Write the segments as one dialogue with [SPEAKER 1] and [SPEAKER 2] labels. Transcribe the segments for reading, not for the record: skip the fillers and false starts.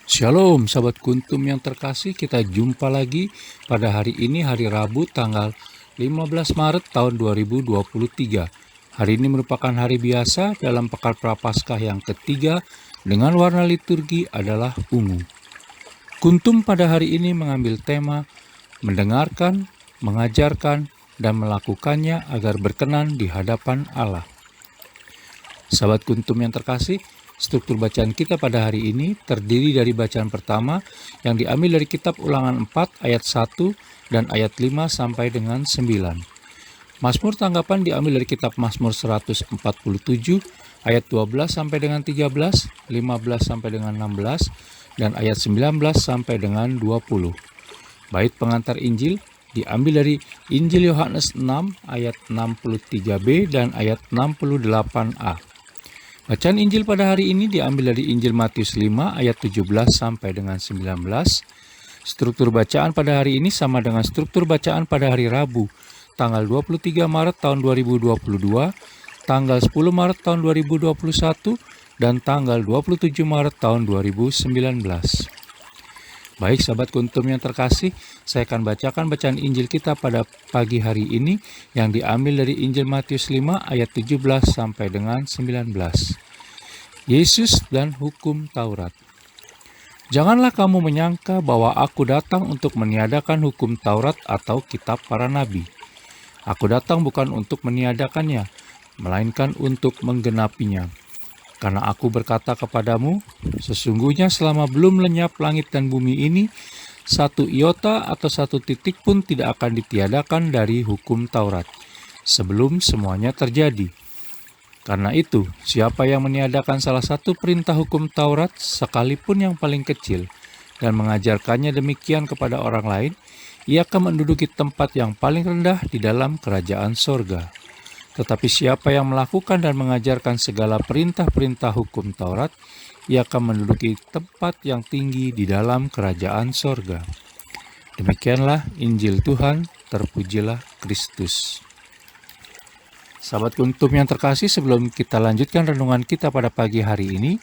[SPEAKER 1] Shalom sahabat kuntum yang terkasih, kita jumpa lagi pada hari ini, hari Rabu tanggal 15 Maret tahun 2023. Hari ini merupakan hari biasa dalam Pekan Prapaskah yang ketiga dengan warna liturgi adalah ungu. Kuntum pada hari ini mengambil tema mendengarkan, mengajarkan, dan melakukannya agar berkenan di hadapan Allah. Sahabat kuntum yang terkasih, struktur bacaan kita pada hari ini terdiri dari bacaan pertama yang diambil dari kitab Ulangan 4 ayat 1 dan ayat 5 sampai dengan 9. Mazmur tanggapan diambil dari kitab Mazmur 147 ayat 12 sampai dengan 13, 15 sampai dengan 16, dan ayat 19 sampai dengan 20. Bait pengantar Injil diambil dari Injil Yohanes 6 ayat 63b dan ayat 68a. Bacaan Injil pada hari ini diambil dari Injil Matius 5 ayat 17 sampai dengan 19. Struktur bacaan pada hari ini sama dengan struktur bacaan pada hari Rabu, tanggal 23 Maret tahun 2022, tanggal 10 Maret tahun 2021, dan tanggal 27 Maret tahun 2019. Baik sahabat kuntum yang terkasih, saya akan bacakan bacaan Injil kita pada pagi hari ini yang diambil dari Injil Matius 5 ayat 17 sampai dengan 19. Yesus dan hukum Taurat. Janganlah kamu menyangka bahwa aku datang untuk meniadakan hukum Taurat atau kitab para nabi. Aku datang bukan untuk meniadakannya, melainkan untuk menggenapinya. Karena aku berkata kepadamu, sesungguhnya selama belum lenyap langit dan bumi ini, satu iota atau satu titik pun tidak akan ditiadakan dari hukum Taurat, sebelum semuanya terjadi. Karena itu, siapa yang meniadakan salah satu perintah hukum Taurat, sekalipun yang paling kecil, dan mengajarkannya demikian kepada orang lain, ia akan menduduki tempat yang paling rendah di dalam kerajaan sorga. Tetapi siapa yang melakukan dan mengajarkan segala perintah-perintah hukum Taurat, ia akan menduduki tempat yang tinggi di dalam kerajaan sorga. Demikianlah Injil Tuhan, terpujilah Kristus. Sahabat kuntum yang terkasih, sebelum kita lanjutkan renungan kita pada pagi hari ini,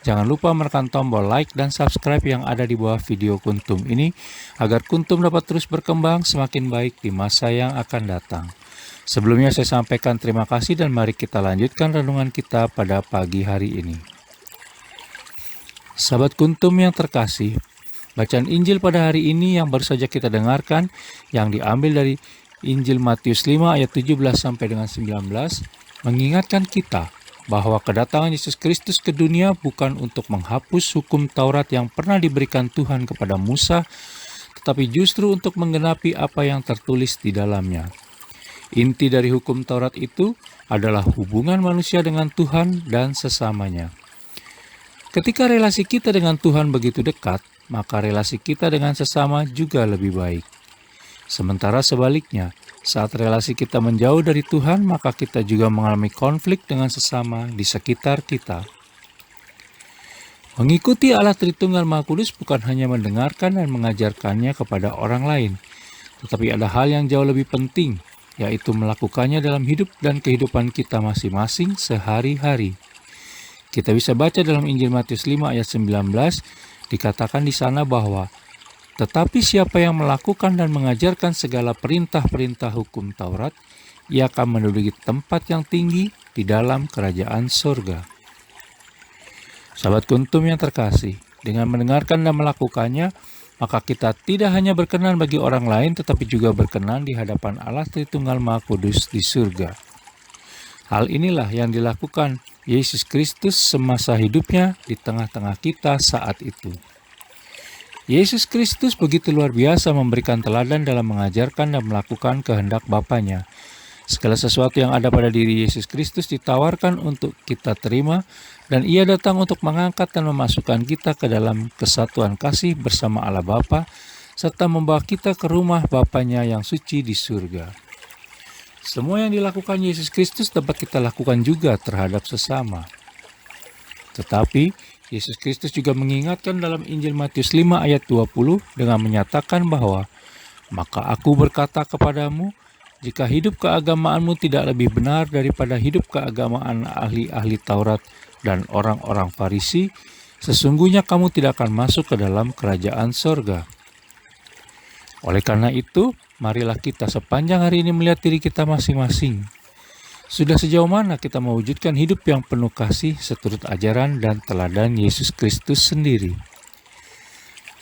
[SPEAKER 1] jangan lupa menekan tombol like dan subscribe yang ada di bawah video kuntum ini, agar kuntum dapat terus berkembang semakin baik di masa yang akan datang. Sebelumnya saya sampaikan terima kasih dan mari kita lanjutkan renungan kita pada pagi hari ini. Sahabat kuntum yang terkasih, bacaan Injil pada hari ini yang baru saja kita dengarkan yang diambil dari Injil Matius 5 ayat 17 sampai dengan 19 mengingatkan kita bahwa kedatangan Yesus Kristus ke dunia bukan untuk menghapus hukum Taurat yang pernah diberikan Tuhan kepada Musa, tetapi justru untuk menggenapi apa yang tertulis di dalamnya. Inti dari hukum Taurat itu adalah hubungan manusia dengan Tuhan dan sesamanya. Ketika relasi kita dengan Tuhan begitu dekat, maka relasi kita dengan sesama juga lebih baik. Sementara sebaliknya, saat relasi kita menjauh dari Tuhan, maka kita juga mengalami konflik dengan sesama di sekitar kita. Mengikuti Allah Tritunggal Maha Kudus bukan hanya mendengarkan dan mengajarkannya kepada orang lain, tetapi ada hal yang jauh lebih penting, yaitu melakukannya dalam hidup dan kehidupan kita masing-masing sehari-hari. Kita bisa baca dalam Injil Matius 5 ayat 19, dikatakan di sana bahwa tetapi siapa yang melakukan dan mengajarkan segala perintah-perintah hukum Taurat, ia akan menduduki tempat yang tinggi di dalam kerajaan sorga. Sahabat kuntum yang terkasih, dengan mendengarkan dan melakukannya, maka kita tidak hanya berkenan bagi orang lain, tetapi juga berkenan di hadapan Allah Tritunggal Maha Kudus di surga. Hal inilah yang dilakukan Yesus Kristus semasa hidupnya di tengah-tengah kita saat itu. Yesus Kristus begitu luar biasa memberikan teladan dalam mengajarkan dan melakukan kehendak Bapanya. Segala sesuatu yang ada pada diri Yesus Kristus ditawarkan untuk kita terima, dan ia datang untuk mengangkat dan memasukkan kita ke dalam kesatuan kasih bersama Allah Bapa, serta membawa kita ke rumah Bapanya yang suci di surga. Semua yang dilakukan Yesus Kristus dapat kita lakukan juga terhadap sesama. Tetapi Yesus Kristus juga mengingatkan dalam Injil Matius 5 ayat 20 dengan menyatakan bahwa, "Maka aku berkata kepadamu, jika hidup keagamaanmu tidak lebih benar daripada hidup keagamaan ahli-ahli Taurat dan orang-orang Farisi, sesungguhnya kamu tidak akan masuk ke dalam kerajaan sorga. Oleh karena itu, marilah kita sepanjang hari ini melihat diri kita masing-masing. Sudah sejauh mana kita mewujudkan hidup yang penuh kasih seturut ajaran dan teladan Yesus Kristus sendiri.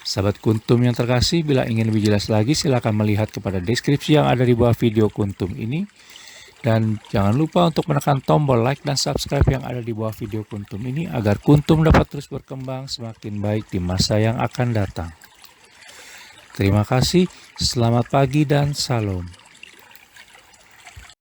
[SPEAKER 1] Sahabat Kuntum yang terkasih, bila ingin lebih jelas lagi silakan melihat kepada deskripsi yang ada di bawah video Kuntum ini. Dan jangan lupa untuk menekan tombol like dan subscribe yang ada di bawah video Kuntum ini agar Kuntum dapat terus berkembang semakin baik di masa yang akan datang. Terima kasih, selamat pagi dan salam.